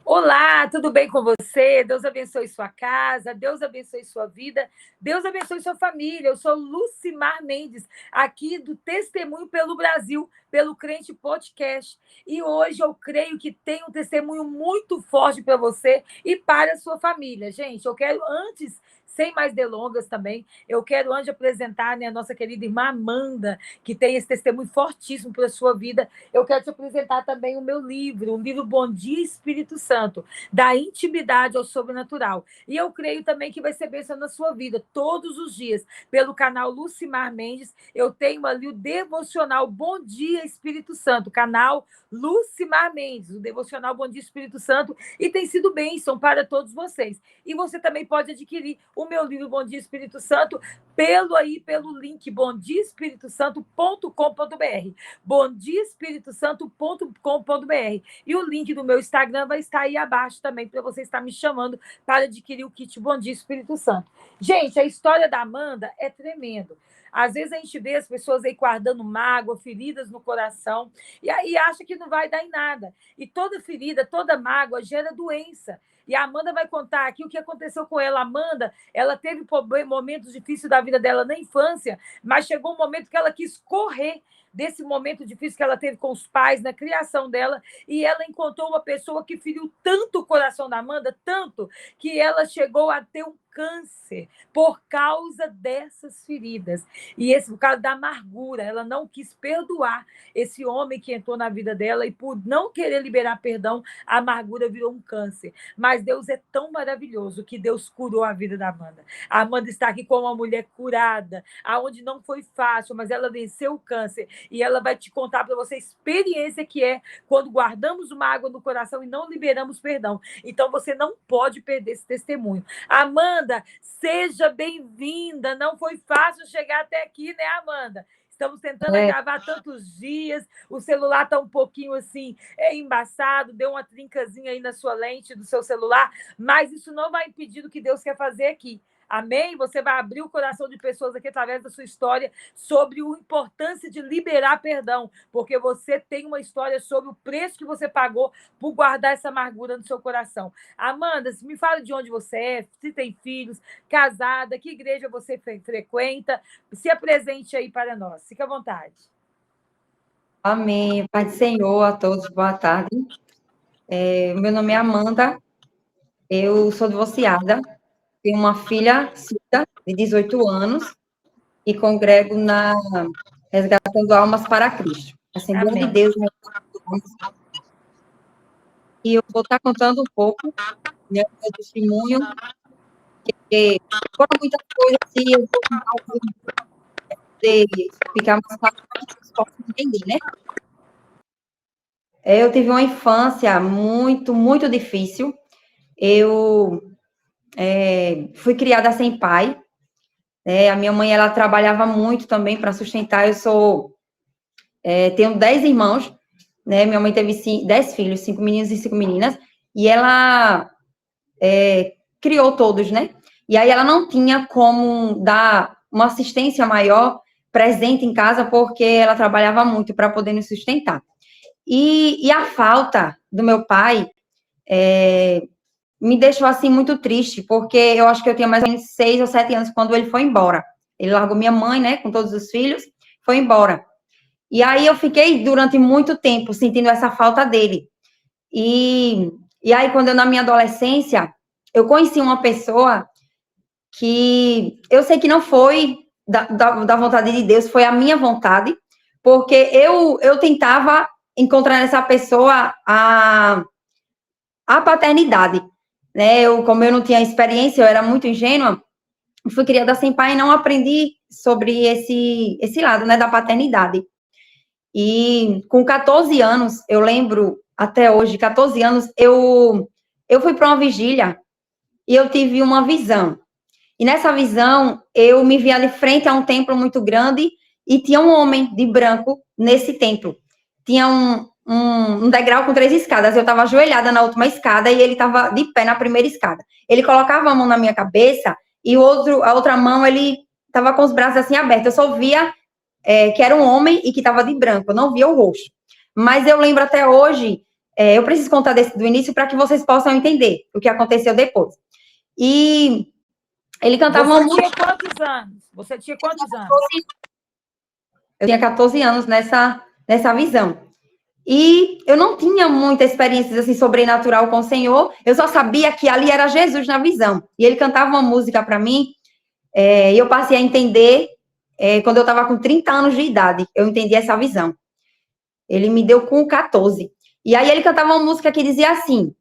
Olá, tudo bem com você? Deus abençoe sua casa, Deus abençoe sua vida, Deus abençoe sua família. Eu sou Lucimar Mendes, aqui do Testemunho pelo Brasil, pelo Crente Podcast. E hoje eu creio que tem um testemunho muito forte para você e para a sua família. Gente, eu quero antes, sem mais delongas também, eu quero antes apresentar, né, a nossa querida irmã Amanda, que tem esse testemunho fortíssimo para a sua vida. Eu quero te apresentar também o meu livro, um livro Bom Dia Espírito Santo, da intimidade ao sobrenatural. E eu creio também que vai ser bênção na sua vida, todos os dias, pelo canal Lucimar Mendes. Eu tenho ali o devocional Bom Dia Espírito Santo, canal Lucimar Mendes, o devocional Bom Dia Espírito Santo, e tem sido bênção para todos vocês. E você também pode adquirir o meu livro Bom Dia Espírito Santo pelo link bomdiaespiritosanto.com.br, bomdiaespiritosanto.com.br. E o link do meu Instagram vai estar aí abaixo também, para você estar me chamando para adquirir o kit Bom Dia Espírito Santo. Gente, a história da Amanda é tremendo. Às vezes a gente vê as pessoas aí guardando mágoa, feridas no coração, e aí acha que não vai dar em nada. E toda ferida, toda mágoa gera doença. E a Amanda vai contar aqui o que aconteceu com ela. A Amanda, ela teve momentos difíceis da vida dela na infância, mas chegou um momento que ela quis correr desse momento difícil que ela teve com os pais, na criação dela, e ela encontrou uma pessoa que feriu tanto o coração da Amanda, tanto, que ela chegou a ter um câncer por causa dessas feridas. E esse por causa da amargura. Ela não quis perdoar esse homem que entrou na vida dela, e por não querer liberar perdão, a amargura virou um câncer. Mas Deus é tão maravilhoso que Deus curou a vida da Amanda. A Amanda está aqui como uma mulher curada, aonde não foi fácil, mas ela venceu o câncer. E ela vai te contar para você a experiência que é quando guardamos uma água no coração e não liberamos perdão. Então você não pode perder esse testemunho. Amanda, seja bem-vinda. Não foi fácil chegar até aqui, né, Amanda? Estamos tentando gravar tantos dias, o celular está um pouquinho assim, embaçado, deu uma trincazinha aí na sua lente do seu celular, mas isso não vai impedir o que Deus quer fazer aqui. Amém? Você vai abrir o coração de pessoas aqui através da sua história sobre a importância de liberar perdão, porque você tem uma história sobre o preço que você pagou por guardar essa amargura no seu coração. Amanda, me fala de onde você é, se tem filhos, casada, que igreja você frequenta, se apresente aí para nós. Fique à vontade. Amém. Pai do Senhor a todos, boa tarde. Meu nome é Amanda, eu sou divorciada, tenho uma filha surda de 18 anos e congrego na Resgatando Almas para Cristo. Assembleia de Deus. E eu vou estar contando um pouco, né, do meu testemunho, porque foram muitas coisas e eu vou tentar ficar mais fácil para que vocês possam entender, né? Eu tive uma infância muito, muito difícil. Eu fui criada sem pai. A minha mãe, ela trabalhava muito também para sustentar. Tenho 10 irmãos, né? Minha mãe teve 10 filhos, 5 meninos e 5 meninas, e ela criou todos, né? E aí ela não tinha como dar uma assistência maior presente em casa, porque ela trabalhava muito para poder nos sustentar. E a falta do meu pai me deixou, assim, muito triste, porque eu acho que eu tinha mais ou menos 6 ou 7 anos quando ele foi embora. Ele largou minha mãe, né, com todos os filhos, foi embora. E aí eu fiquei durante muito tempo sentindo essa falta dele. E aí, quando eu, na minha adolescência, eu conheci uma pessoa que eu sei que não foi da vontade de Deus, foi a minha vontade, porque eu tentava encontrar nessa pessoa a paternidade, né? Como eu não tinha experiência, eu era muito ingênua, fui criada sem pai e não aprendi sobre esse lado, né, da paternidade. E com 14 anos, eu lembro até hoje, 14 anos, eu fui para uma vigília e eu tive uma visão. E nessa visão, eu me via de frente a um templo muito grande e tinha um homem de branco nesse templo. Tinha um degrau com 3 escadas. Eu estava ajoelhada na última escada e ele estava de pé na primeira escada. Ele colocava a mão na minha cabeça e a outra mão, ele estava com os braços assim abertos. Eu só via que era um homem e que estava de branco. Eu não via o rosto. Mas eu lembro até hoje eu preciso contar do início para que vocês possam entender o que aconteceu depois. E ele cantava uma música... Você tinha quantos anos? Você tinha quantos anos? Eu tinha 14 anos nessa visão. E eu não tinha muita experiência assim, sobrenatural com o Senhor, eu só sabia que ali era Jesus na visão. E ele cantava uma música para mim, e eu passei a entender quando eu estava com 30 anos de idade, eu entendi essa visão. Ele me deu com 14. E aí ele cantava uma música que dizia assim: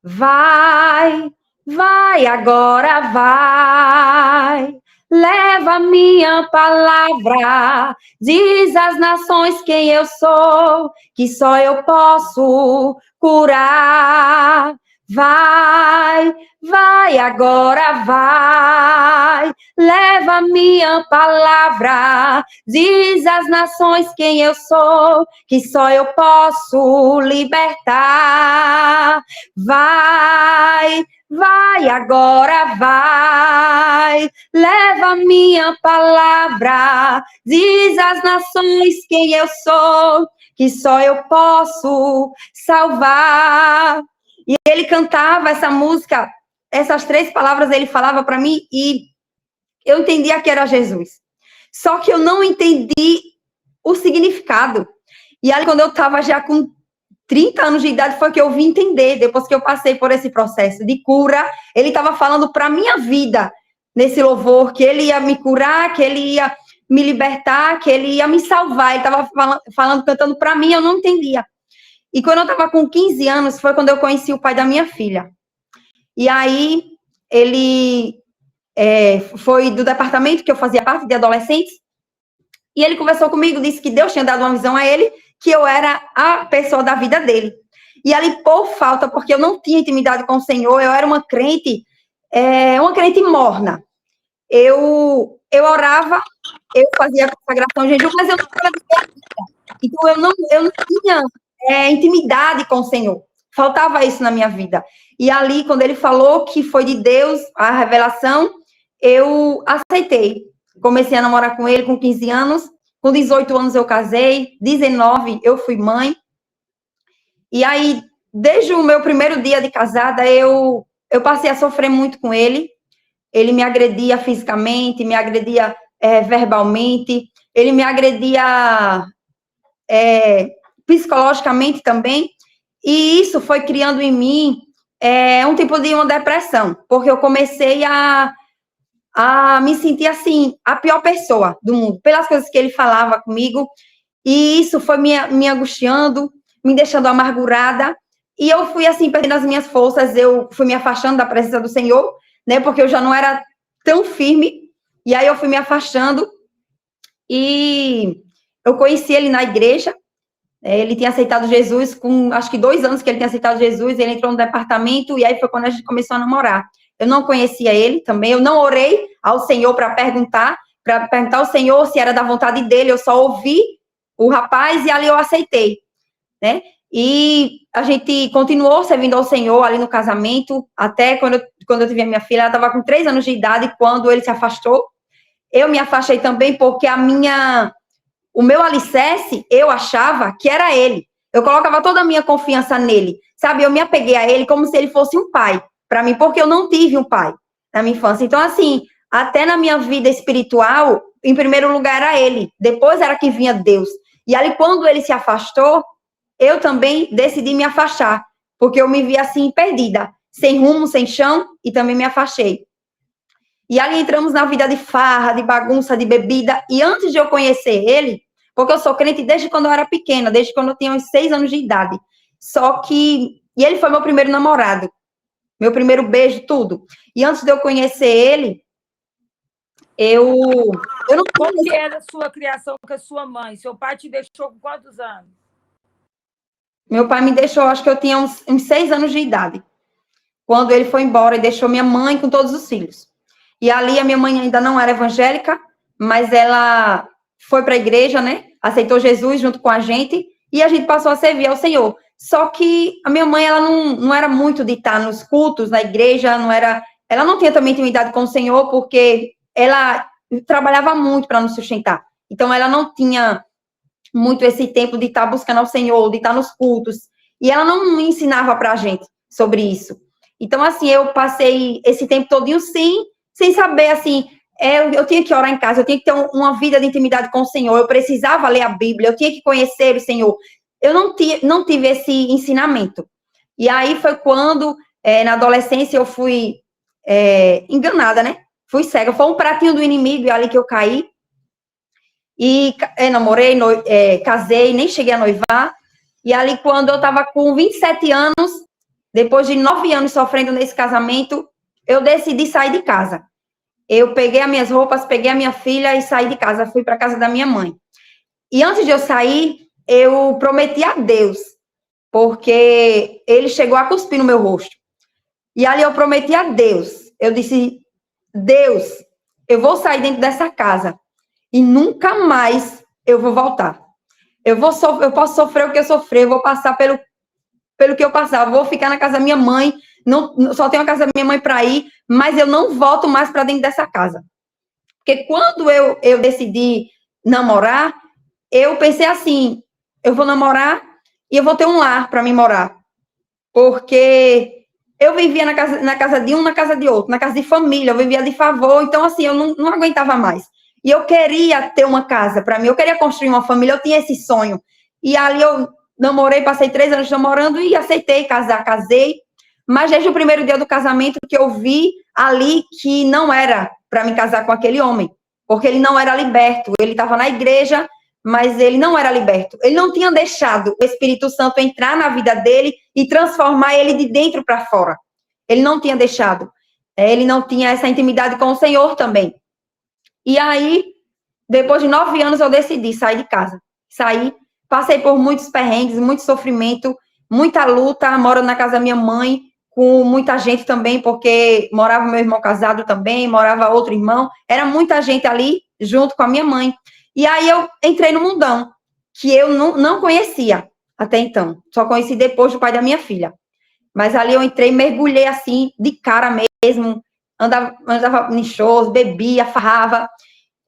vai, vai, agora vai, leva minha palavra, diz às nações quem eu sou, que só eu posso curar. Vai, vai, agora vai, leva minha palavra, diz às nações quem eu sou, que só eu posso libertar. Vai, vai, agora vai, leva minha palavra, diz às nações quem eu sou, que só eu posso salvar. E ele cantava essa música, essas 3 palavras ele falava para mim, e eu entendia que era Jesus. Só que eu não entendi o significado. E aí, quando eu estava já com 30 anos de idade, foi que eu vim entender, depois que eu passei por esse processo de cura, ele estava falando para a minha vida, nesse louvor, que ele ia me curar, que ele ia me libertar, que ele ia me salvar. Ele estava falando, cantando para mim, eu não entendia. E quando eu estava com 15 anos, foi quando eu conheci o pai da minha filha. E aí, ele foi do departamento que eu fazia parte de adolescentes, e ele conversou comigo, disse que Deus tinha dado uma visão a ele, que eu era a pessoa da vida dele. E ali, por falta, porque eu não tinha intimidade com o Senhor, eu era uma crente morna. Eu orava, eu fazia consagração de jejum, mas eu não estava de vida. Então, eu não tinha intimidade com o Senhor. Faltava isso na minha vida. E ali, quando ele falou que foi de Deus a revelação, eu aceitei. Comecei a namorar com ele com 15 anos. Com 18 anos eu casei. 19 eu fui mãe. E aí, desde o meu primeiro dia de casada, eu passei a sofrer muito com ele. Ele me agredia fisicamente, me agredia verbalmente. Ele me agredia psicologicamente também, e isso foi criando em mim um tipo de uma depressão, porque eu comecei a me sentir assim, a pior pessoa do mundo, pelas coisas que ele falava comigo, e isso foi me angustiando, me deixando amargurada, e eu fui assim, perdendo as minhas forças, eu fui me afastando da presença do Senhor, né, porque eu já não era tão firme, e aí eu fui me afastando, e eu conheci ele na igreja. Ele tinha aceitado Jesus com, acho que 2 anos que ele tinha aceitado Jesus, ele entrou no departamento, e aí foi quando a gente começou a namorar. Eu não conhecia ele também, eu não orei ao Senhor para perguntar ao Senhor se era da vontade dele, eu só ouvi o rapaz, e ali eu aceitei, né? E a gente continuou servindo ao Senhor ali no casamento, até quando eu tive a minha filha, ela estava com 3 anos de idade, quando ele se afastou. Eu me afastei também, porque o meu alicerce, eu achava que era ele. Eu colocava toda a minha confiança nele, sabe? Eu me apeguei a ele como se ele fosse um pai para mim, porque eu não tive um pai na minha infância. Então, assim, até na minha vida espiritual, em primeiro lugar era ele, depois era que vinha Deus. E ali, quando ele se afastou, eu também decidi me afastar, porque eu me via assim, perdida, sem rumo, sem chão, e também me afastei. E ali entramos na vida de farra, de bagunça, de bebida. E antes de eu conhecer ele, porque eu sou crente desde quando eu era pequena, desde quando eu tinha uns 6 anos de idade. E ele foi meu primeiro namorado, meu primeiro beijo, tudo. E antes de eu conhecer ele, eu não... Como que era a sua criação com a sua mãe? Seu pai te deixou com quantos anos? Meu pai me deixou, acho que eu tinha uns 6 anos de idade, quando ele foi embora e deixou minha mãe com todos os filhos. E ali a minha mãe ainda não era evangélica, mas ela foi para a igreja, né? Aceitou Jesus junto com a gente, e a gente passou a servir ao Senhor. Só que a minha mãe, ela não era muito de estar nos cultos, na igreja, ela não tinha também intimidade com o Senhor, porque ela trabalhava muito para nos sustentar. Então, ela não tinha muito esse tempo de estar buscando ao Senhor, de estar nos cultos. E ela não ensinava pra gente sobre isso. Então, assim, eu passei esse tempo todinho sem saber, assim, eu tinha que orar em casa, eu tinha que ter uma vida de intimidade com o Senhor, eu precisava ler a Bíblia, eu tinha que conhecer o Senhor. Eu não tive esse ensinamento. E aí foi quando, na adolescência, eu fui enganada, né? Fui cega. Foi um pratinho do inimigo, e ali que eu caí. E namorei, casei, nem cheguei a noivar. E ali, quando eu estava com 27 anos, depois de 9 anos sofrendo nesse casamento, eu decidi sair de casa. Eu peguei as minhas roupas, peguei a minha filha e saí de casa. Fui para a casa da minha mãe. E antes de eu sair, eu prometi a Deus, porque ele chegou a cuspir no meu rosto. E ali eu prometi a Deus. Eu disse, Deus, eu vou sair dentro dessa casa e nunca mais eu vou voltar. Eu posso sofrer o que eu sofri, eu vou passar pelo que eu passar, eu vou ficar na casa da minha mãe, só tenho a casa da minha mãe para ir, mas eu não volto mais para dentro dessa casa. Porque quando eu decidi namorar, eu pensei assim, eu vou namorar e eu vou ter um lar para mim morar. Porque eu vivia na casa de um, na casa de outro, na casa de família, eu vivia de favor, então assim, eu não aguentava mais. E eu queria ter uma casa para mim, eu queria construir uma família, eu tinha esse sonho. E ali eu namorei, passei 3 anos namorando e aceitei casar, casei. Mas desde o primeiro dia do casamento que eu vi ali que não era para me casar com aquele homem, porque ele não era liberto, ele estava na igreja, mas ele não era liberto. Ele não tinha deixado o Espírito Santo entrar na vida dele e transformar ele de dentro para fora. Ele não tinha deixado. Ele não tinha essa intimidade com o Senhor também. E aí, depois de 9 anos, eu decidi sair de casa. Saí, passei por muitos perrengues, muito sofrimento, muita luta, moro na casa da minha mãe, com muita gente também, porque morava meu irmão casado também, morava outro irmão, era muita gente ali, junto com a minha mãe. E aí eu entrei no mundão, que eu não conhecia até então, só conheci depois do pai da minha filha. Mas ali eu entrei, mergulhei assim, de cara mesmo, andava em shows, bebia, farrava.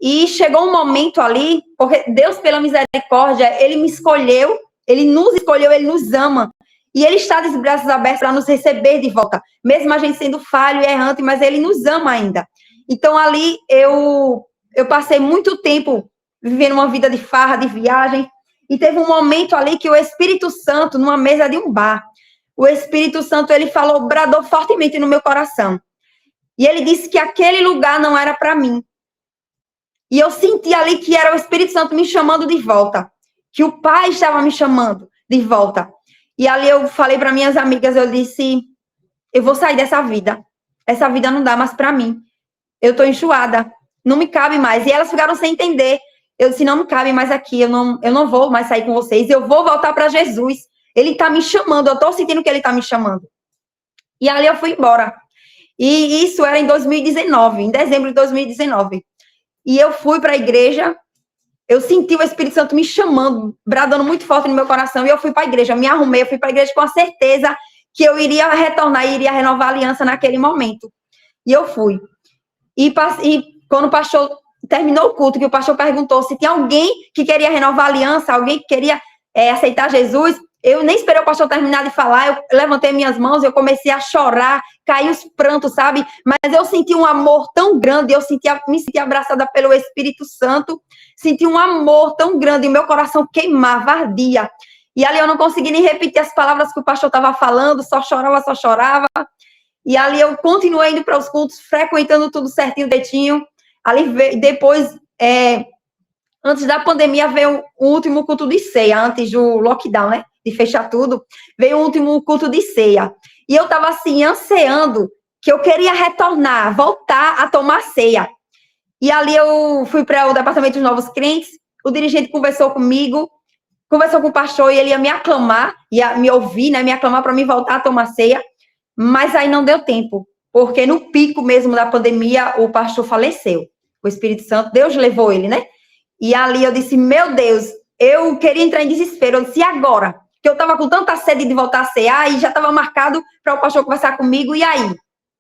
E chegou um momento ali, porque Deus, pela misericórdia, Ele me escolheu, Ele nos escolheu, Ele nos ama. E Ele está de braços abertos para nos receber de volta. Mesmo a gente sendo falho e errante, mas Ele nos ama ainda. Então ali eu passei muito tempo vivendo uma vida de farra, de viagem. E teve um momento ali que o Espírito Santo, numa mesa de um bar, o Espírito Santo, ele falou, bradou fortemente no meu coração. E ele disse que aquele lugar não era para mim. E eu senti ali que era o Espírito Santo me chamando de volta. Que o Pai estava me chamando de volta. E ali eu falei para minhas amigas, eu disse, eu vou sair dessa vida. Essa vida não dá mais para mim. Eu estou enjoada. Não me cabe mais. E elas ficaram sem entender. Eu disse, não me cabe mais aqui. Eu não vou mais sair com vocês. Eu vou voltar para Jesus. Ele está me chamando. Eu estou sentindo que ele está me chamando. E ali eu fui embora. E isso era em 2019, em dezembro de 2019. E eu fui para a igreja, eu senti o Espírito Santo me chamando, bradando muito forte no meu coração, e eu fui para a igreja, me arrumei, eu fui para a igreja com a certeza que eu iria retornar, iria renovar a aliança naquele momento. E eu fui. E quando o pastor terminou o culto, que o pastor perguntou se tinha alguém que queria renovar a aliança, alguém que queria aceitar Jesus, eu nem esperei o pastor terminar de falar, eu levantei minhas mãos, eu comecei a chorar, caí os prantos, sabe? Mas eu senti um amor tão grande, me senti abraçada pelo Espírito Santo, senti um amor tão grande, e meu coração queimava, ardia. E ali eu não consegui nem repetir as palavras que o pastor estava falando, só chorava. E ali eu continuei indo para os cultos, frequentando tudo certinho, direitinho. Ali depois, antes da pandemia, veio o último culto de ceia, antes do lockdown, né? De fechar tudo, veio o último culto de ceia. E eu estava assim, ansiando, que eu queria retornar, voltar a tomar ceia. E ali eu fui para o departamento dos novos crentes, o dirigente conversou comigo, conversou com o pastor e ele ia me aclamar, ia me ouvir, né, me aclamar para mim voltar a tomar ceia. Mas aí não deu tempo, porque no pico mesmo da pandemia, o pastor faleceu. O Espírito Santo, Deus levou ele, né? E ali eu disse, meu Deus, eu queria entrar em desespero. Eu disse, e agora? Que eu estava com tanta sede de voltar a cear e já estava marcado para o pastor conversar comigo, e aí?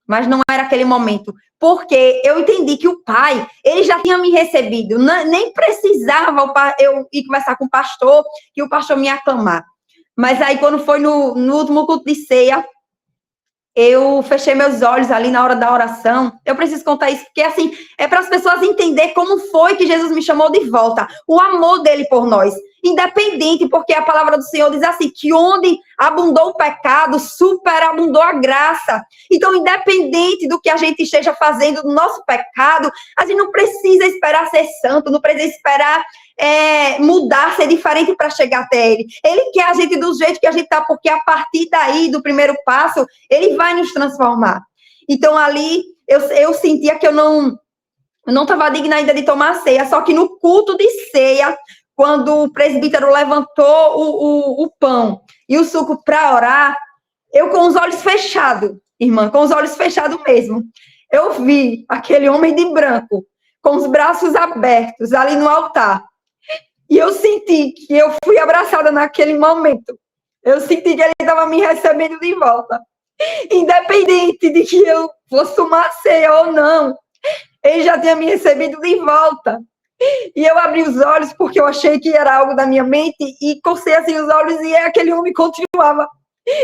Mas não era aquele momento, porque eu entendi que o pai, ele já tinha me recebido, nem precisava eu ir conversar com o pastor, que o pastor me aclamar. Mas aí, quando foi no último culto de ceia, eu fechei meus olhos ali na hora da oração. Eu preciso contar isso, porque, assim, é para as pessoas entenderem como foi que Jesus me chamou de volta. O amor dele por nós. Independente, porque a palavra do Senhor diz assim, que onde abundou o pecado, superabundou a graça. Então, independente do que a gente esteja fazendo no nosso pecado, a gente não precisa esperar ser santo, não precisa esperar mudar, ser diferente para chegar até ele. Ele quer a gente do jeito que a gente está, porque a partir daí, do primeiro passo, ele vai nos transformar. Então, ali, eu sentia que eu não estava digna ainda de tomar a ceia, só que no culto de ceia, quando o presbítero levantou o pão e o suco para orar, eu com os olhos fechados, irmã, com os olhos fechados mesmo, eu vi aquele homem de branco, com os braços abertos ali no altar, e eu senti que eu fui abraçada naquele momento. Eu senti que ele estava me recebendo de volta. Independente de que eu fosse tomar ceia ou não, ele já tinha me recebido de volta. E eu abri os olhos porque eu achei que era algo da minha mente e cocei assim os olhos e aquele homem continuava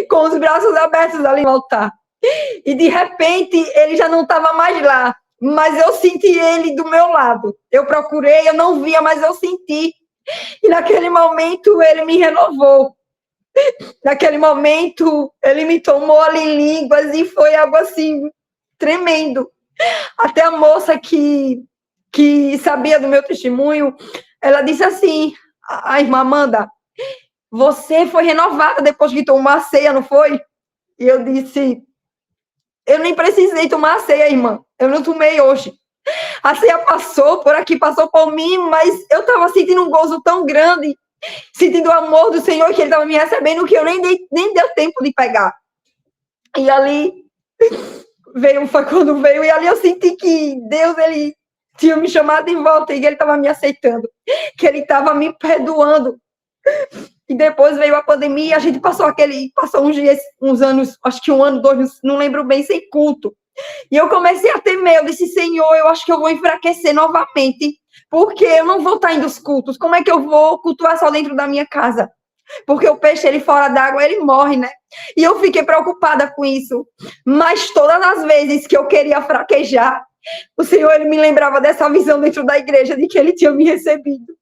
com os braços abertos ali no altar. E de repente ele já não estava mais lá, mas eu senti ele do meu lado. Eu procurei, eu não via, mas eu senti. E naquele momento ele me renovou. Naquele momento ele me tomou ali em línguas e foi algo assim tremendo. Até a moça que sabia do meu testemunho, ela disse assim, a irmã Amanda, você foi renovada depois que tomou a ceia, não foi? E eu disse, eu nem precisei tomar a ceia, irmã, eu não tomei hoje. A ceia passou por aqui, passou por mim, mas eu estava sentindo um gozo tão grande, sentindo o amor do Senhor, que Ele estava me recebendo, que eu nem deu tempo de pegar. E ali foi quando veio, e ali eu senti que Deus, Ele tinha me chamado de volta, e Ele estava me aceitando, que Ele estava me perdoando. E depois veio a pandemia, e a gente passou uns dias, uns anos, acho que 1 ano, 2, não lembro bem, sem culto. E eu comecei a temer, eu disse, Senhor, eu acho que eu vou enfraquecer novamente, porque eu não vou estar indo aos cultos. Como é que eu vou cultuar só dentro da minha casa? Porque o peixe, ele fora d'água, ele morre, né? E eu fiquei preocupada com isso. Mas todas as vezes que eu queria fraquejar, o Senhor, ele me lembrava dessa visão dentro da igreja, de que ele tinha me recebido.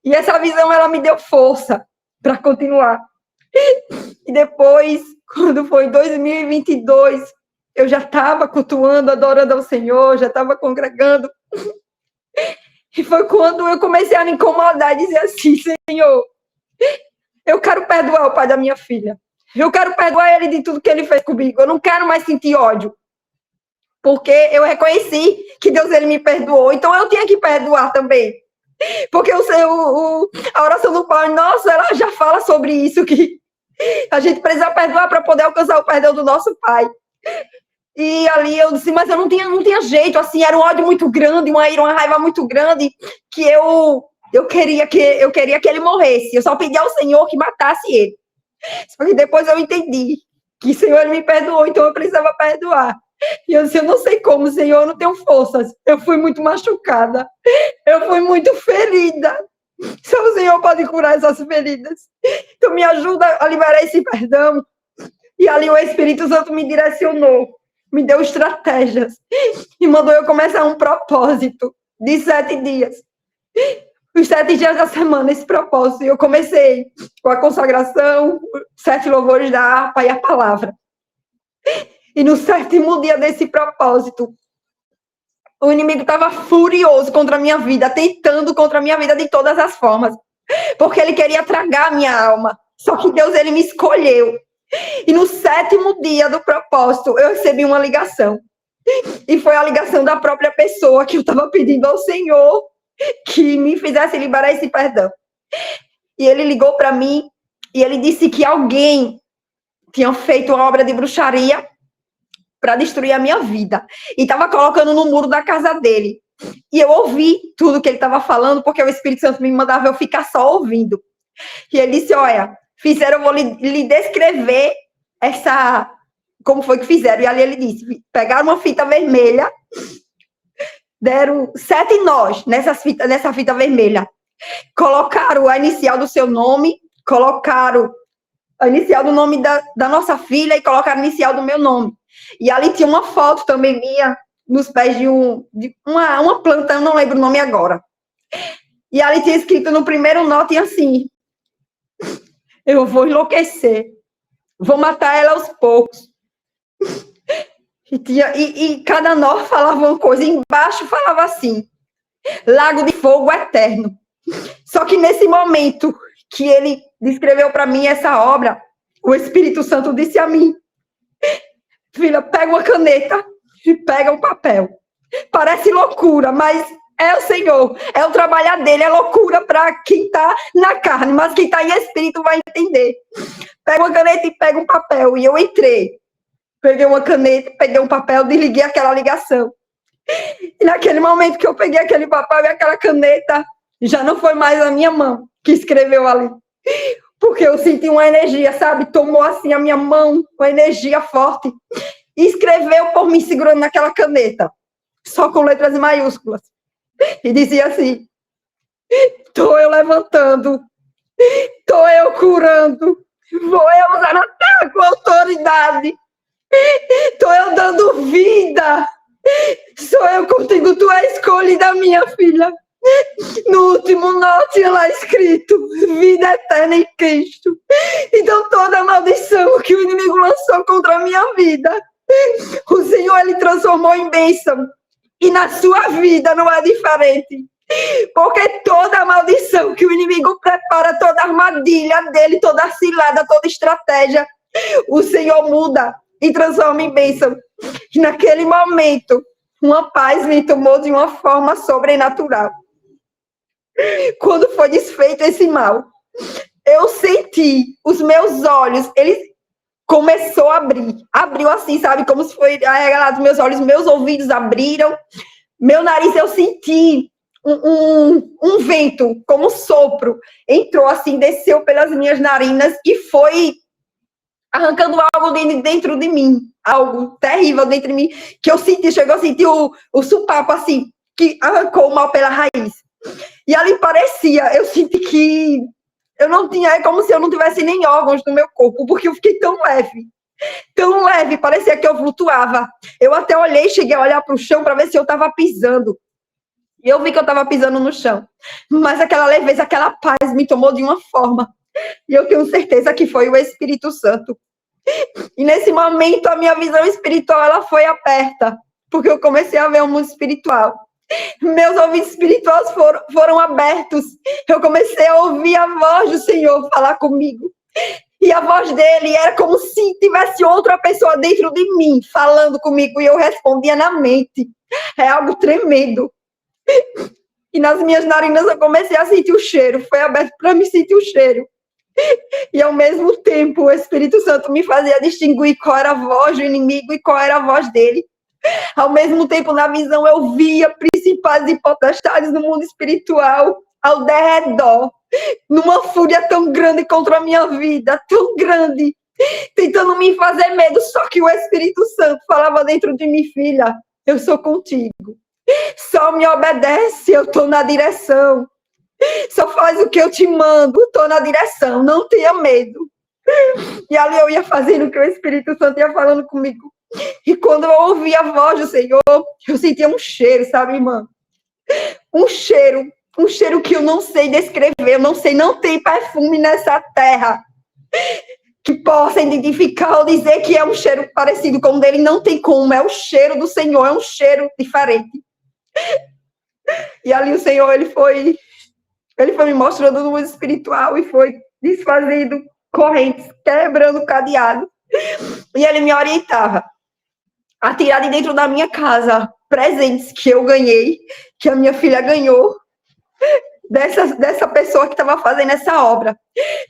E essa visão, ela me deu força para continuar. E depois, quando foi 2022, eu já estava cultuando, adorando ao Senhor, já estava congregando. E foi quando eu comecei a me incomodar e dizer assim, Senhor, eu quero perdoar o pai da minha filha. Eu quero perdoar ele de tudo que ele fez comigo. Eu não quero mais sentir ódio. Porque eu reconheci que Deus, ele me perdoou. Então, eu tinha que perdoar também. Porque a oração do Pai Nosso, ela já fala sobre isso, que a gente precisa perdoar para poder alcançar o perdão do nosso Pai. E ali eu disse, mas eu não tinha jeito, assim, era um ódio muito grande, uma raiva muito grande, que eu queria que ele morresse. Eu só pedi ao Senhor que matasse ele. Só que depois eu entendi que o Senhor, ele me perdoou, então eu precisava perdoar. E eu disse, eu não sei como, Senhor, eu não tenho forças. Eu fui muito machucada. Eu fui muito ferida. Só o Senhor pode curar essas feridas. Então me ajuda a liberar esse perdão. E ali o Espírito Santo me direcionou, me deu estratégias e mandou eu começar um propósito de 7 dias. Os 7 dias da semana, esse propósito. E eu comecei com a consagração, 7 louvores da harpa e a palavra. E no 7º dia desse propósito, o inimigo estava furioso contra a minha vida, tentando contra a minha vida de todas as formas, porque ele queria tragar a minha alma. Só que Deus, ele me escolheu. E no 7º dia do propósito, eu recebi uma ligação. E foi a ligação da própria pessoa que eu estava pedindo ao Senhor que me fizesse liberar esse perdão. E ele ligou para mim e ele disse que alguém tinha feito uma obra de bruxaria para destruir a minha vida. E estava colocando no muro da casa dele. E eu ouvi tudo que ele estava falando, porque o Espírito Santo me mandava eu ficar só ouvindo. E ele disse, olha, eu vou lhe descrever como foi que fizeram. E ali ele disse, pegaram uma fita vermelha, deram 7 nós nessa fita vermelha, colocaram a inicial do seu nome, colocaram a inicial do nome da nossa filha e colocaram a inicial do meu nome. E ali tinha uma foto também minha, nos pés de uma planta, eu não lembro o nome agora. E ali tinha escrito no primeiro nó, tinha assim: eu vou enlouquecer, vou matar ela aos poucos. E cada nó falava uma coisa, embaixo falava assim: Lago de Fogo Eterno. Só que nesse momento que ele descreveu para mim essa obra, o Espírito Santo disse a mim: filha, pega uma caneta e pega um papel. Parece loucura, mas é o Senhor, é o trabalhar dele, é loucura para quem está na carne, mas quem está em espírito vai entender. Pega uma caneta e pega um papel. E eu entrei, peguei uma caneta, peguei um papel, desliguei aquela ligação. E naquele momento que eu peguei aquele papel e aquela caneta, já não foi mais a minha mão que escreveu ali. Porque eu senti uma energia, sabe? Tomou assim a minha mão, uma energia forte. E escreveu por mim, segurando naquela caneta. Só com letras maiúsculas. E dizia assim: estou eu levantando, estou eu curando, vou eu usar a terra com autoridade, estou eu dando vida, sou eu contigo, tu és escolhida, minha filha. No último nó tinha lá escrito: vida eterna em Cristo. Então toda a maldição que o inimigo lançou contra a minha vida, o Senhor, ele transformou em bênção. E na sua vida não é diferente. Porque toda a maldição que o inimigo prepara, toda a armadilha dele, toda a cilada, toda a estratégia, o Senhor muda e transforma em bênção. E naquele momento, uma paz me tomou de uma forma sobrenatural. Quando foi desfeito esse mal, eu senti os meus olhos, eles começou a abrir. Abriu assim, sabe? Como se foi arregalado meus olhos, meus ouvidos abriram. Meu nariz, eu senti um vento, como um sopro. Entrou assim, desceu pelas minhas narinas e foi arrancando algo dentro de mim. Algo terrível dentro de mim. Que eu senti, chegou a sentir o supapo assim, que arrancou o mal pela raiz. E ali parecia, eu senti que eu não tinha, é como se eu não tivesse nem órgãos no meu corpo, porque eu fiquei tão leve, parecia que eu flutuava. Eu até olhei, cheguei a olhar para o chão para ver se eu estava pisando. E eu vi que eu estava pisando no chão. Mas aquela leveza, aquela paz me tomou de uma forma. E eu tenho certeza que foi o Espírito Santo. E nesse momento a minha visão espiritual ela foi aberta, porque eu comecei a ver o mundo espiritual. Meus ouvidos espirituais foram abertos. Eu comecei a ouvir a voz do Senhor falar comigo. E a voz dele era como se tivesse outra pessoa dentro de mim, falando comigo, e eu respondia na mente. É algo tremendo. E nas minhas narinas eu comecei a sentir o cheiro. Foi aberto para me sentir o cheiro. E ao mesmo tempo o Espírito Santo me fazia distinguir qual era a voz do inimigo e qual era a voz dele. Ao mesmo tempo, na visão, eu via principais e potestades no mundo espiritual ao derredor, numa fúria tão grande contra a minha vida, tão grande, tentando me fazer medo. Só que o Espírito Santo falava dentro de mim: filha, eu sou contigo. Só me obedece, eu estou na direção. Só faz o que eu te mando, estou na direção, não tenha medo. E ali eu ia fazendo o que o Espírito Santo ia falando comigo. E quando eu ouvi a voz do Senhor, eu sentia um cheiro, sabe, irmã? Um cheiro que eu não sei descrever, eu não sei, não tem perfume nessa terra que possa identificar ou dizer que é um cheiro parecido com o dele, não tem como, é o cheiro do Senhor, é um cheiro diferente. E ali o Senhor, ele foi me mostrando no mundo espiritual e foi desfazendo correntes, quebrando cadeado. E ele me orientava a tirar de dentro da minha casa presentes que eu ganhei, que a minha filha ganhou, dessa pessoa que estava fazendo essa obra.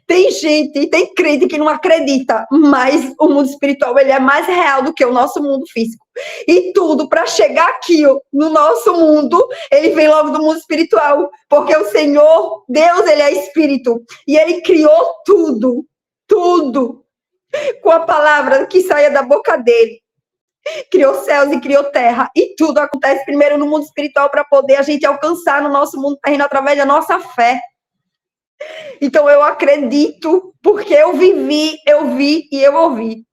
Tem gente, tem crente que não acredita, mas o mundo espiritual ele é mais real do que o nosso mundo físico. E tudo para chegar aqui no nosso mundo, ele vem logo do mundo espiritual, porque o Senhor, Deus, ele é espírito, e ele criou tudo com a palavra que saia da boca dele. Criou céus e criou terra, e tudo acontece primeiro no mundo espiritual para poder a gente alcançar no nosso mundo terreno através da nossa fé. Então eu acredito, porque eu vivi, eu vi e eu ouvi.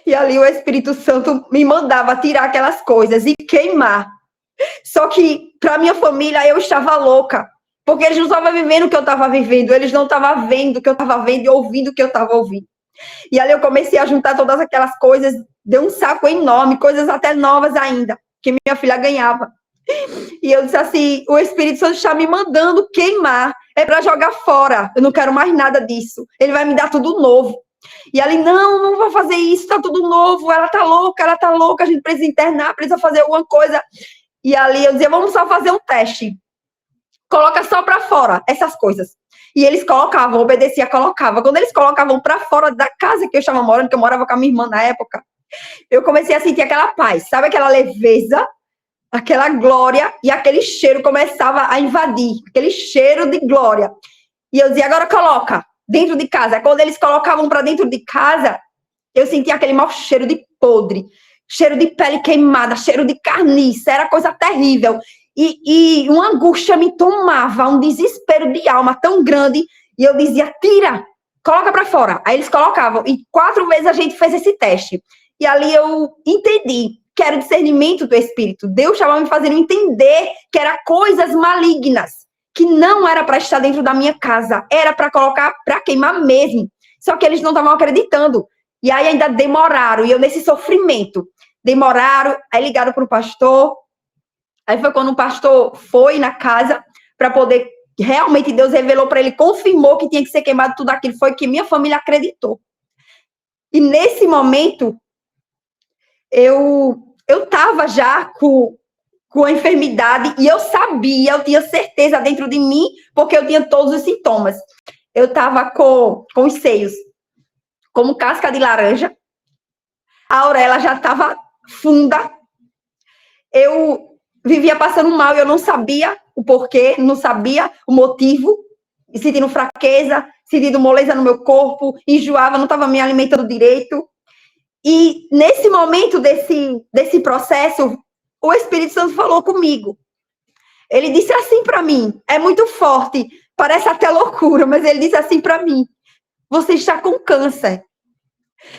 E ali o Espírito Santo me mandava tirar aquelas coisas e queimar. Só que, para minha família, eu estava louca. Porque eles não estavam vivendo o que eu estava vivendo. Eles não estavam vendo o que eu estava vendo e ouvindo o que eu estava ouvindo. E ali eu comecei a juntar todas aquelas coisas. Deu um saco enorme, coisas até novas ainda, que minha filha ganhava. E eu disse assim, o Espírito Santo está me mandando queimar. É para jogar fora. Eu não quero mais nada disso. Ele vai me dar tudo novo. E ali, não vou fazer isso, tá tudo novo. Ela tá louca, a gente precisa internar, precisa fazer alguma coisa. E ali eu dizia, vamos só fazer um teste. Coloca só para fora essas coisas. E eles colocavam, obedecia, colocava. Quando eles colocavam para fora da casa que eu estava morando, que eu morava com a minha irmã na época, eu comecei a sentir aquela paz, sabe aquela leveza, aquela glória, e aquele cheiro começava a invadir, aquele cheiro de glória. E eu dizia, agora coloca dentro de casa. Quando eles colocavam para dentro de casa, eu sentia aquele mau cheiro de podre, cheiro de pele queimada, cheiro de carniça, era coisa terrível. E uma angústia me tomava, um desespero de alma tão grande, e eu dizia, tira, coloca para fora. Aí eles colocavam, e 4 vezes a gente fez esse teste. E ali eu entendi que era o discernimento do Espírito. Deus estava me fazendo entender que eram coisas malignas, que não era para estar dentro da minha casa, era para colocar, para queimar mesmo. Só que eles não estavam acreditando. E aí ainda demoraram, e eu nesse sofrimento. Demoraram, aí ligaram para o pastor. Aí foi quando o pastor foi na casa para poder, realmente Deus revelou para ele, confirmou que tinha que ser queimado tudo aquilo, foi que minha família acreditou. E nesse momento, eu estava já com a enfermidade e eu sabia, eu tinha certeza dentro de mim, porque eu tinha todos os sintomas. Eu estava com os seios como casca de laranja, a auréola já estava funda, eu vivia passando mal, eu não sabia o porquê, não sabia o motivo, sentindo fraqueza, sentindo moleza no meu corpo, enjoava, não estava me alimentando direito. E nesse momento desse processo, o Espírito Santo falou comigo. Ele disse assim para mim, é muito forte, parece até loucura, mas ele disse assim para mim, você está com câncer.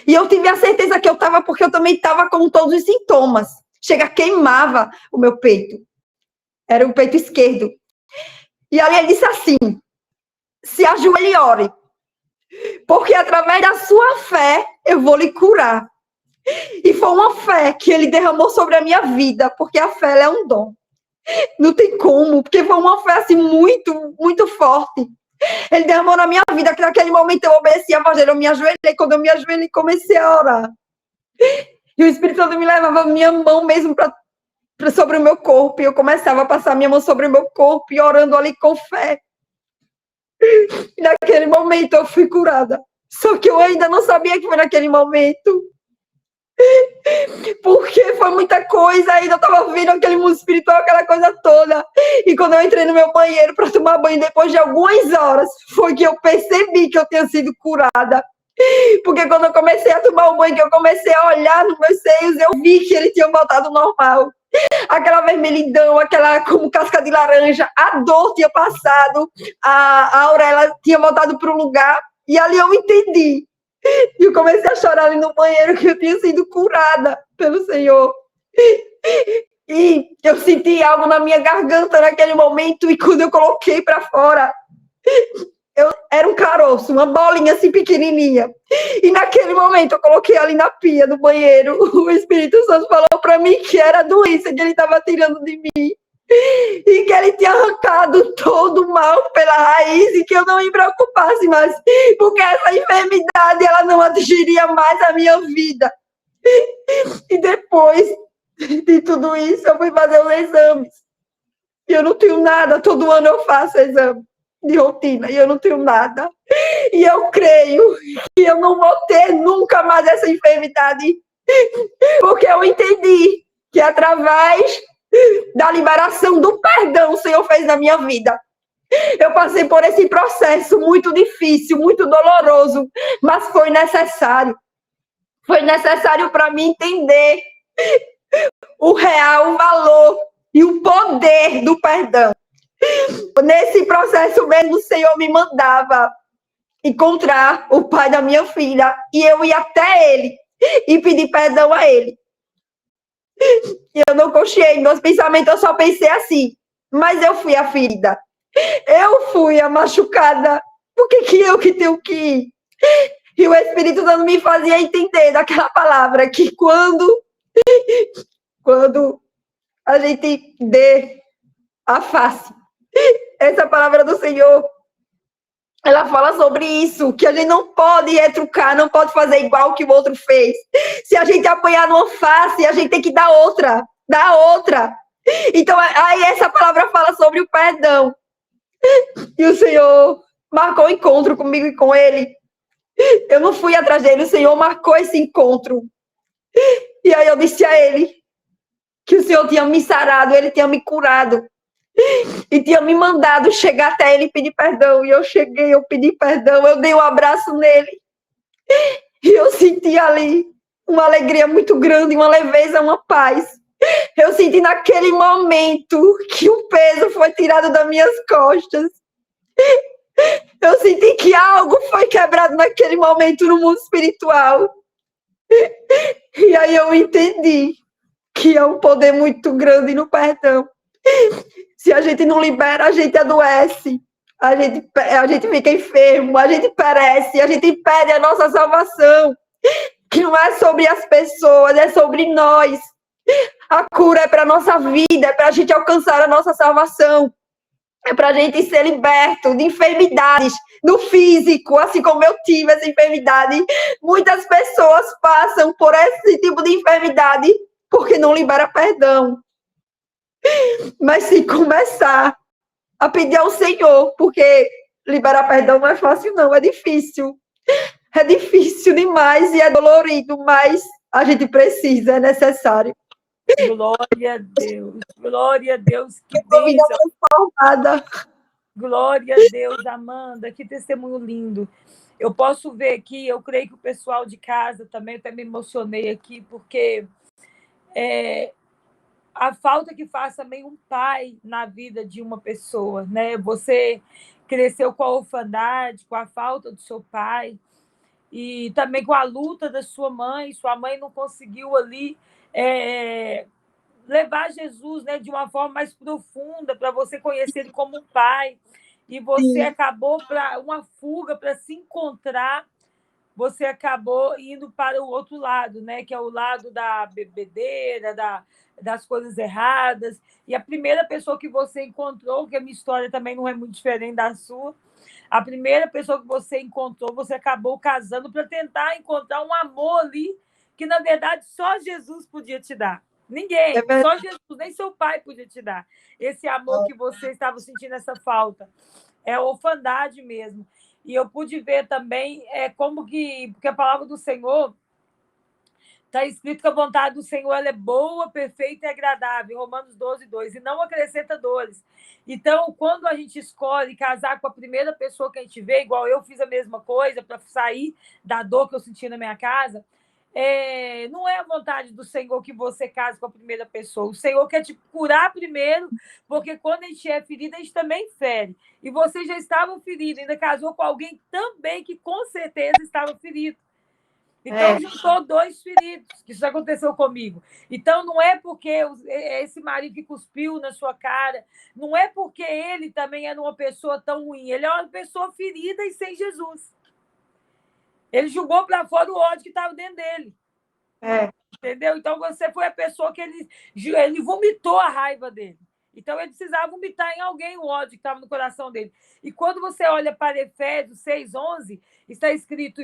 E eu tive a certeza que eu estava, porque eu também estava com todos os sintomas. Chega, queimava o meu peito. Era o peito esquerdo. E ali ele disse assim, se ajoelhe e ore, porque através da sua fé eu vou lhe curar. E foi uma fé que ele derramou sobre a minha vida, porque a fé é um dom. Não tem como, porque foi uma fé assim muito, muito forte. Ele derramou na minha vida, que naquele momento eu obedeci a voz dele, eu me ajoelhei, quando eu me ajoelhei, comecei a orar. E o Espírito Santo me levava a minha mão mesmo sobre o meu corpo, e eu começava a passar a minha mão sobre o meu corpo, e orando ali com fé. E naquele momento eu fui curada. Só que eu ainda não sabia que foi naquele momento. Porque foi muita coisa, ainda eu estava vendo aquele mundo espiritual, aquela coisa toda. E quando eu entrei no meu banheiro para tomar banho, depois de algumas horas, foi que eu percebi que eu tinha sido curada. Porque quando eu comecei a tomar o banho, que eu comecei a olhar nos meus seios, eu vi que ele tinha voltado ao normal. Aquela vermelhidão, aquela como casca de laranja, a dor tinha passado, a auréola tinha voltado para o lugar, e ali eu entendi. E eu comecei a chorar ali no banheiro que eu tinha sido curada pelo Senhor. E eu senti algo na minha garganta naquele momento, e quando eu coloquei para fora, era um caroço, uma bolinha assim pequenininha. E naquele momento eu coloquei ali na pia do banheiro. O Espírito Santo falou para mim que era a doença que ele estava tirando de mim. E que ele tinha arrancado todo o mal pela raiz, e que eu não me preocupasse mais, porque essa enfermidade ela não atingiria mais a minha vida. E depois de tudo isso, eu fui fazer os exames. E eu não tenho nada, todo ano eu faço exame de rotina, e eu não tenho nada. E eu creio que eu não vou ter nunca mais essa enfermidade, porque eu entendi que através da liberação do perdão o Senhor fez na minha vida. Eu passei por esse processo muito difícil, muito doloroso, mas foi necessário. Foi necessário para mim entender o real valor e o poder do perdão. Nesse processo mesmo, o Senhor me mandava encontrar o pai da minha filha, e eu ia até ele e pedir perdão a ele. E eu não confiei, meus pensamentos, eu só pensei assim, mas eu fui a ferida, eu fui a machucada, por que eu que tenho que ir? E o Espírito Santo me fazia entender daquela palavra, que quando a gente dê a face, essa palavra do Senhor, ela fala sobre isso, que a gente não pode retrucar, não pode fazer igual que o outro fez. Se a gente apanhar numa face, a gente tem que dar outra. Então, aí essa palavra fala sobre o perdão. E o Senhor marcou o encontro comigo e com ele. Eu não fui atrás dele, o Senhor marcou esse encontro. E aí eu disse a ele que o Senhor tinha me sarado, ele tinha me curado. E tinha me mandado chegar até ele e pedir perdão. E eu cheguei, eu pedi perdão, eu dei um abraço nele. E eu senti ali uma alegria muito grande, uma leveza, uma paz. Eu senti naquele momento que o peso foi tirado das minhas costas. Eu senti que algo foi quebrado naquele momento no mundo espiritual. E aí eu entendi que é um poder muito grande no perdão. Se a gente não libera, a gente adoece. A gente fica enfermo, a gente perece, a gente perde a nossa salvação. Que não é sobre as pessoas, é sobre nós. A cura é para a nossa vida, é para a gente alcançar a nossa salvação. É para a gente ser liberto de enfermidades, do físico, assim como eu tive essa enfermidade. Muitas pessoas passam por esse tipo de enfermidade porque não libera perdão. Mas se começar a pedir ao Senhor, porque liberar perdão não é fácil, não, é difícil. É difícil demais e é dolorido, mas a gente precisa, é necessário. Glória a Deus, que Vida bênção. transformada. Glória a Deus, Amanda, que testemunho lindo. Eu posso ver aqui, eu creio que o pessoal de casa também, eu até me emocionei aqui, porque a falta que faz também um pai na vida de uma pessoa, né? Você cresceu com a orfandade, com a falta do seu pai, e também com a luta da sua mãe não conseguiu ali levar Jesus, né, de uma forma mais profunda, para você conhecer ele como um pai, e você acabou para uma fuga para se encontrar, você acabou indo para o outro lado, né, que é o lado da bebedeira, das coisas erradas. E a primeira pessoa que você encontrou, que a minha história também não é muito diferente da sua, a primeira pessoa que você encontrou, você acabou casando para tentar encontrar um amor ali que, na verdade, só Jesus podia te dar. Ninguém, só Jesus, nem seu pai podia te dar. Esse amor que você estava sentindo, essa falta. É a orfandade mesmo. E eu pude ver também como que... Porque a palavra do Senhor está escrito que a vontade do Senhor ela é boa, perfeita e agradável, Romanos 12:2, e não acrescenta dores. Então, quando a gente escolhe casar com a primeira pessoa que a gente vê, igual eu fiz a mesma coisa para sair da dor que eu senti na minha casa, não é a vontade do Senhor que você case com a primeira pessoa. O Senhor quer te curar primeiro, porque quando a gente é ferido, a gente também fere. E você já estava ferido, ainda casou com alguém também que com certeza estava ferido. Então, juntou dois feridos, que isso aconteceu comigo. Então, não é porque esse marido que cuspiu na sua cara, não é porque ele também era uma pessoa tão ruim, ele é uma pessoa ferida e sem Jesus. Ele jogou para fora o ódio que estava dentro dele. Entendeu? Então, você foi a pessoa que ele vomitou a raiva dele. Então, ele precisava vomitar em alguém o ódio que estava no coração dele. E quando você olha para Efésios 6:11, está escrito,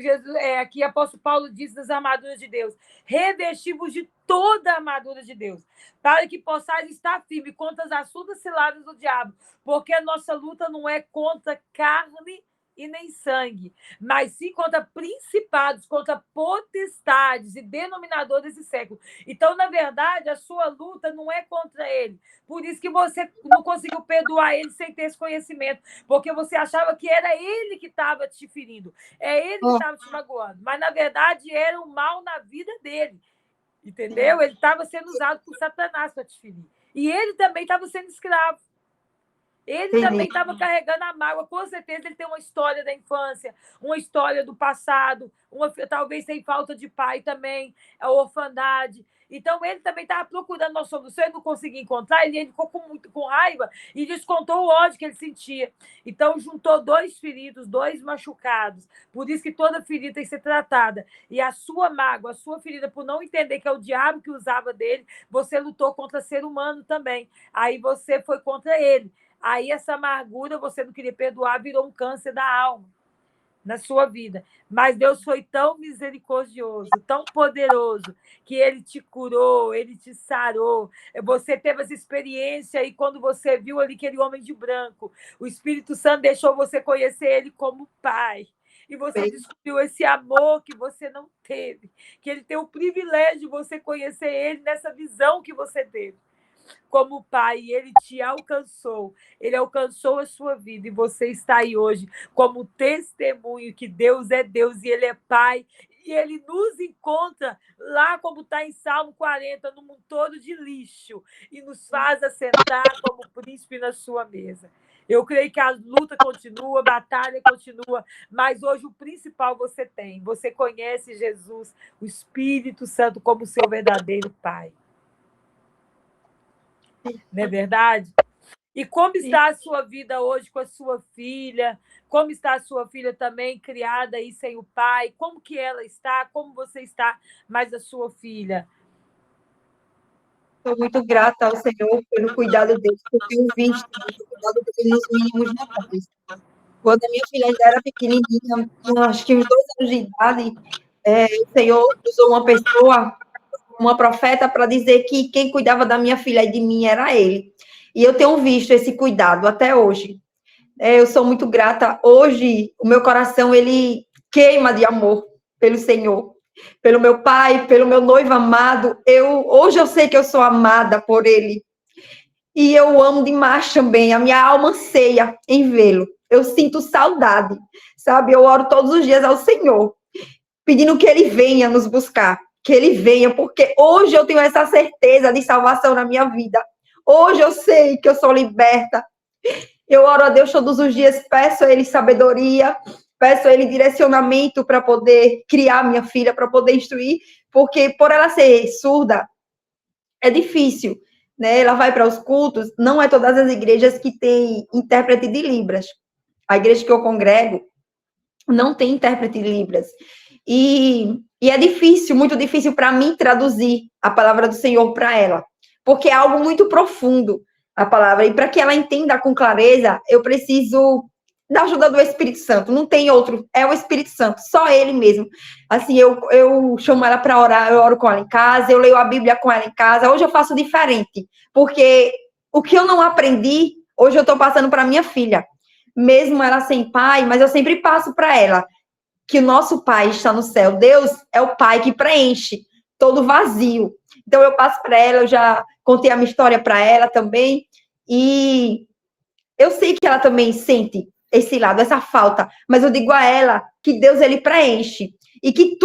aqui, apóstolo Paulo diz nas armaduras de Deus, revestivos de toda a armadura de Deus, para que possais estar firme contra as astutas ciladas do diabo, porque a nossa luta não é contra carne e nem sangue, mas sim contra principados, contra potestades e denominadores desse século. Então, na verdade, a sua luta não é contra ele. Por isso que você não conseguiu perdoar ele sem ter esse conhecimento, porque você achava que era ele que estava te ferindo, é ele que estava te magoando, mas, na verdade, era um mal na vida dele, entendeu? Ele estava sendo usado por Satanás para te ferir. E ele também estava sendo escravo. Ele também estava carregando a mágoa. Com certeza ele tem uma história da infância, uma história do passado, talvez tem falta de pai também, a orfandade. Então, ele também estava procurando uma solução, ele não conseguia encontrar, ele ficou com raiva e descontou o ódio que ele sentia. Então, juntou 2 feridos, 2 machucados. Por isso que toda ferida tem que ser tratada. E a sua mágoa, a sua ferida, por não entender que é o diabo que usava dele, você lutou contra ser humano também. Aí você foi contra ele. Aí essa amargura, você não queria perdoar, virou um câncer da alma na sua vida. Mas Deus foi tão misericordioso, tão poderoso, que ele te curou, ele te sarou. Você teve essa experiência e quando você viu ali aquele homem de branco, o Espírito Santo deixou você conhecer ele como pai. E você descobriu esse amor que você não teve, que ele tem o privilégio de você conhecer ele nessa visão que você teve como pai, ele te alcançou, ele alcançou a sua vida e você está aí hoje como testemunho que Deus é Deus e ele é pai e ele nos encontra lá como está em Salmo 40, num todo de lixo e nos faz assentar como príncipe na sua mesa. Eu creio que a luta continua, a batalha continua, mas hoje o principal você tem. Você conhece Jesus, o Espírito Santo, como seu verdadeiro pai. Não é verdade? E como está a sua vida hoje com a sua filha? Como está a sua filha também criada aí sem o pai? Como que ela está? Como você está mais a sua filha? Estou muito grata ao Senhor pelo cuidado dele, porque eu visto o cuidado dele nos mínimos detalhes. Quando a minha filha ainda era pequenininha, acho que uns 2 anos de idade, o Senhor usou uma pessoa, uma profeta, para dizer que quem cuidava da minha filha e de mim era ele. E eu tenho visto esse cuidado até hoje. Eu sou muito grata. Hoje, o meu coração, ele queima de amor pelo Senhor, pelo meu pai, pelo meu noivo amado. Hoje eu sei que eu sou amada por ele. E eu amo demais também. A minha alma anseia em vê-lo. Eu sinto saudade, sabe? Eu oro todos os dias ao Senhor, pedindo que ele venha nos buscar, que ele venha, porque hoje eu tenho essa certeza de salvação na minha vida. Hoje eu sei que eu sou liberta. Eu oro a Deus todos os dias, peço a ele sabedoria, peço a ele direcionamento para poder criar minha filha, para poder instruir, porque por ela ser surda, é difícil, né? Ela vai para os cultos, não é todas as igrejas que têm intérprete de Libras. A igreja que eu congrego não tem intérprete de Libras. E é difícil, muito difícil para mim traduzir a palavra do Senhor para ela, porque é algo muito profundo, a palavra. E para que ela entenda com clareza, eu preciso da ajuda do Espírito Santo. Não tem outro, é o Espírito Santo, só ele mesmo. Assim, eu chamo ela para orar, eu oro com ela em casa, eu leio a Bíblia com ela em casa. Hoje eu faço diferente, porque o que eu não aprendi, hoje eu estou passando para minha filha. Mesmo ela sem pai, mas eu sempre passo para ela que o nosso pai está no céu. Deus é o pai que preenche todo vazio. Então eu passo para ela, eu já contei a minha história para ela também, e eu sei que ela também sente esse lado, essa falta, mas eu digo a ela que Deus, ele preenche, e que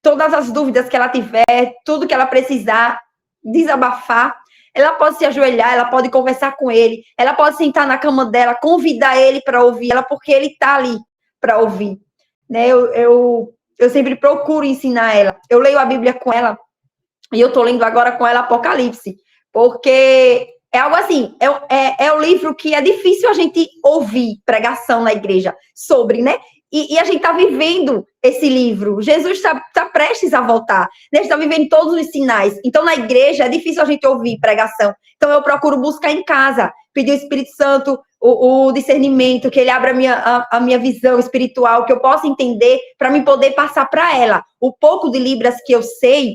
todas as dúvidas que ela tiver, tudo que ela precisar desabafar, ela pode se ajoelhar, ela pode conversar com ele, ela pode sentar na cama dela, convidar ele para ouvir ela, porque ele está ali para ouvir, né? Eu sempre procuro ensinar ela. Eu leio a Bíblia com ela, e eu estou lendo agora com ela Apocalipse, porque é algo assim, é um livro que é difícil a gente ouvir pregação na igreja sobre, né? E a gente está vivendo esse livro. Jesus está prestes a voltar. Né? A gente está vivendo todos os sinais. Então, na igreja, é difícil a gente ouvir pregação. Então, eu procuro buscar em casa, pedir ao Espírito Santo o discernimento, que ele abra a minha visão espiritual, que eu possa entender, para me poder passar para ela. O pouco de Libras que eu sei,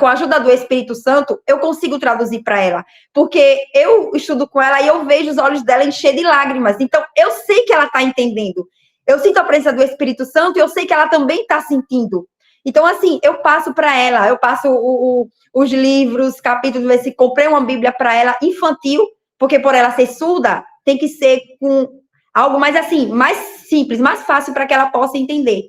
com a ajuda do Espírito Santo, eu consigo traduzir para ela. Porque eu estudo com ela e eu vejo os olhos dela encher de lágrimas. Então, eu sei que ela está entendendo. Eu sinto a presença do Espírito Santo e eu sei que ela também está sentindo. Então, assim, eu passo para ela, eu passo os livros, capítulos, comprei uma Bíblia para ela infantil, porque por ela ser surda, tem que ser com algo mais assim, mais simples, mais fácil para que ela possa entender.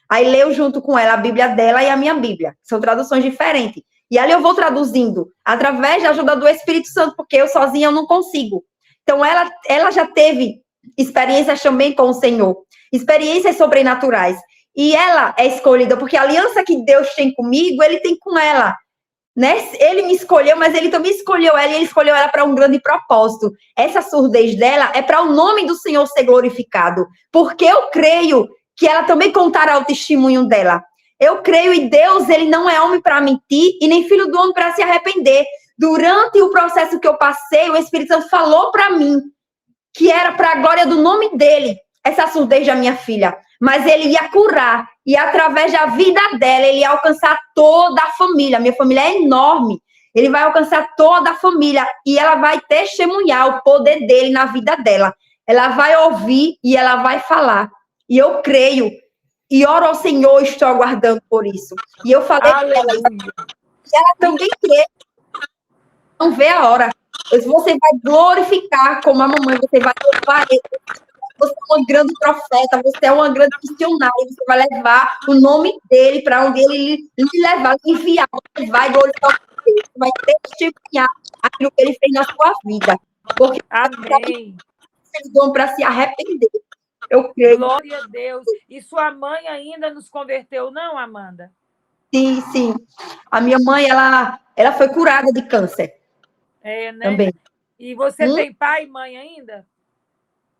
Aí leio junto com ela a Bíblia dela e a minha Bíblia. São traduções diferentes. E ali eu vou traduzindo, através da ajuda do Espírito Santo, porque eu sozinha eu não consigo. Então, ela já teve experiências também com o Senhor, experiências sobrenaturais. E ela é escolhida, porque a aliança que Deus tem comigo, ele tem com ela. Né? Ele me escolheu, mas ele também escolheu ela, e ele escolheu ela para um grande propósito. Essa surdez dela é para o nome do Senhor ser glorificado, porque eu creio que ela também contará o testemunho dela. Eu creio em Deus, ele não é homem para mentir e nem filho do homem para se arrepender. Durante o processo que eu passei, o Espírito Santo falou para mim que era para a glória do nome dele, essa surdez da minha filha. Mas ele ia curar, e através da vida dela, ele ia alcançar toda a família. Minha família é enorme. Ele vai alcançar toda a família, e ela vai testemunhar o poder dele na vida dela. Ela vai ouvir e ela vai falar. E eu creio, e oro ao Senhor, estou aguardando por isso. E eu falei para ela, e ela também crê. Não vê a hora. Você vai glorificar como a mamãe, você vai louvar ele. Você é uma grande profeta, você é uma grande missionária, você vai levar o nome dele para onde ele lhe levar, lhe enviar. Você vai glorificar o Deus, você vai testemunhar aquilo que ele fez na sua vida. Porque amém. Eles vão para se arrepender. Eu creio. Glória a Deus. E sua mãe ainda nos converteu, não, Amanda? Sim, sim. A minha mãe, ela foi curada de câncer. É, né? Também. E você tem pai e mãe ainda?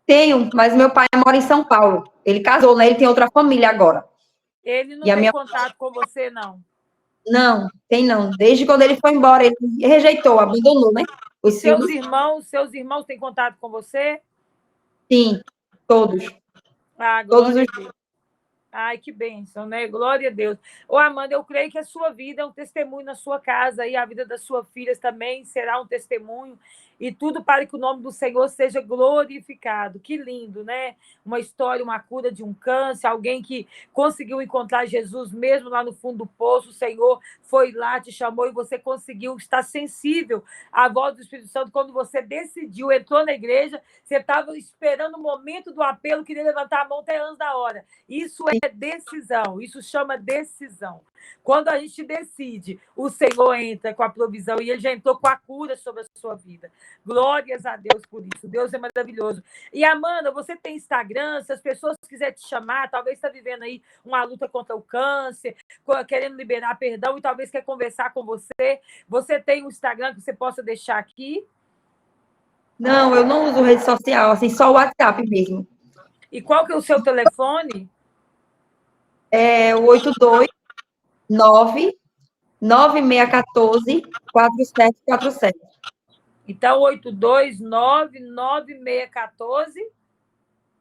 Tenho, mas meu pai mora em São Paulo. Ele casou, né? Ele tem outra família agora. Ele não tem contato com você, não? Não, tem não. Desde quando ele foi embora, ele rejeitou, abandonou, né? Seus irmãos têm contato com você? Sim, todos. Ah, glória a Deus. Ai, que bênção, né? Glória a Deus. Ô, Amanda, eu creio que a sua vida é um testemunho na sua casa e a vida das suas filhas também será um testemunho. E tudo para que o nome do Senhor seja glorificado. Que lindo, né? Uma história, uma cura de um câncer, alguém que conseguiu encontrar Jesus mesmo lá no fundo do poço. O Senhor foi lá, te chamou e você conseguiu estar sensível à voz do Espírito Santo. Quando você decidiu, entrou na igreja, você estava esperando o momento do apelo, queria levantar a mão até antes da hora. Isso é decisão, isso chama decisão. Quando a gente decide, o Senhor entra com a provisão e ele já entrou com a cura sobre a sua vida. Glórias a Deus por isso. Deus é maravilhoso. E, Amanda, você tem Instagram? Se as pessoas quiserem te chamar, talvez está vivendo aí uma luta contra o câncer, querendo liberar perdão e talvez quer conversar com você. Você tem um Instagram que você possa deixar aqui? Não, eu não uso rede social, assim, só o WhatsApp mesmo. E qual que é o seu telefone? É o 829-9614-4747. Então, 829-9614...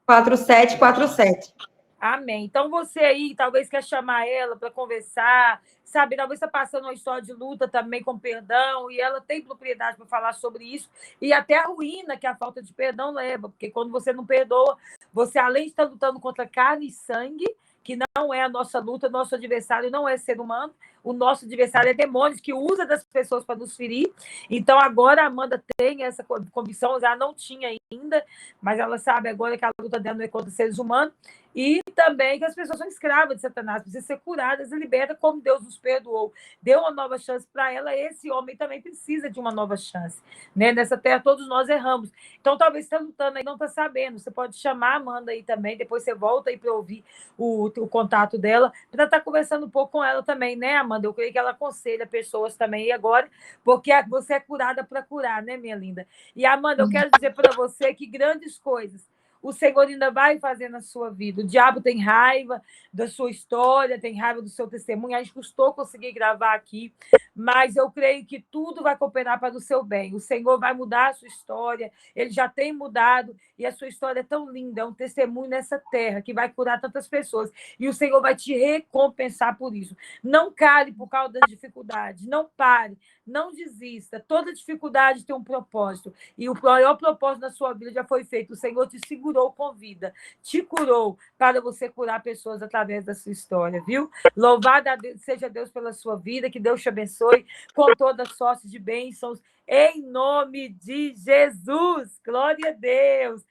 4747. Amém. Então, você aí talvez quer chamar ela para conversar, sabe? Talvez está passando uma história de luta também com perdão, e ela tem propriedade para falar sobre isso, e até a ruína que a falta de perdão leva, porque quando você não perdoa, você, além de estar lutando contra carne e sangue, que não é a nossa luta, nosso adversário não é ser humano, o nosso adversário é demônios, que usa das pessoas para nos ferir. Então, agora a Amanda tem essa convicção, ela não tinha ainda, mas ela sabe agora que a luta dela não é contra seres humanos, e também que as pessoas são escravas de Satanás, precisam ser curadas e libertas como Deus nos perdoou. Deu uma nova chance para ela, esse homem também precisa de uma nova chance. Né? Nessa terra todos nós erramos. Então, talvez você está lutando aí, não está sabendo. Você pode chamar a Amanda aí também, depois você volta aí para ouvir o contato dela, para estar conversando um pouco com ela também, né, Amanda? Eu creio que ela aconselha pessoas também agora, porque você é curada para curar, né, minha linda? E, Amanda, eu quero dizer para você que grandes coisas o Senhor ainda vai fazer na sua vida. O diabo tem raiva da sua história, tem raiva do seu testemunho. A gente custou conseguir gravar aqui, mas eu creio que tudo vai cooperar para o seu bem. O Senhor vai mudar a sua história, ele já tem mudado, e a sua história é tão linda, é um testemunho nessa terra que vai curar tantas pessoas. E o Senhor vai te recompensar por isso. Não cale por causa das dificuldades, não pare, não desista. Toda dificuldade tem um propósito, e o maior propósito da sua vida já foi feito. O Senhor te segurou com vida, te curou para você curar pessoas através da sua história, viu? Louvado seja Deus pela sua vida, que Deus te abençoe com toda sorte de bênçãos, em nome de Jesus. Glória a Deus.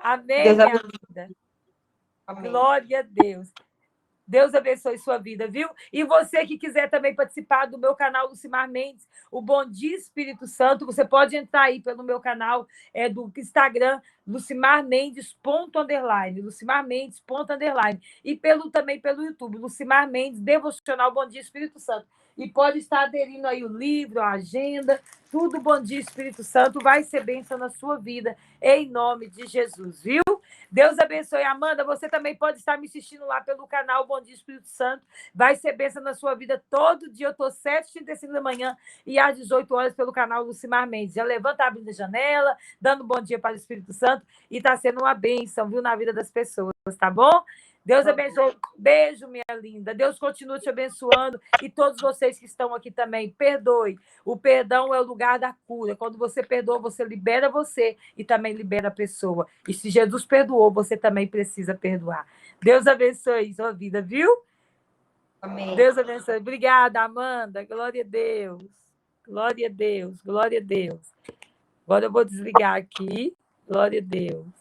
Amém, Deus minha linda. Amém. Glória a Deus. Deus abençoe sua vida, viu? E você que quiser também participar do meu canal Lucimar Mendes, o Bom Dia Espírito Santo, você pode entrar aí pelo meu canal do Instagram, lucimarmendes._, lucimarmendes._, e também pelo YouTube, Lucimar Mendes, Devocional Bom Dia Espírito Santo. E pode estar aderindo aí o livro, a agenda, tudo Bom Dia Espírito Santo, vai ser bênção na sua vida, em nome de Jesus, viu? Deus abençoe. Amanda, você também pode estar me assistindo lá pelo canal Bom Dia Espírito Santo. Vai ser bênção na sua vida todo dia. Eu estou 7h35 da manhã e às 18 horas pelo canal Lucimar Mendes. Já levanta, abrindo a janela, dando bom dia para o Espírito Santo e está sendo uma bênção, viu, na vida das pessoas, tá bom? Deus abençoe. Beijo, minha linda. Deus continue te abençoando e todos vocês que estão aqui também. Perdoe. O perdão é o lugar da cura. Quando você perdoa, você libera você e também libera a pessoa. E se Jesus perdoou, você também precisa perdoar. Deus abençoe sua vida, viu? Amém. Deus abençoe. Obrigada, Amanda. Glória a Deus. Glória a Deus. Glória a Deus. Agora eu vou desligar aqui. Glória a Deus.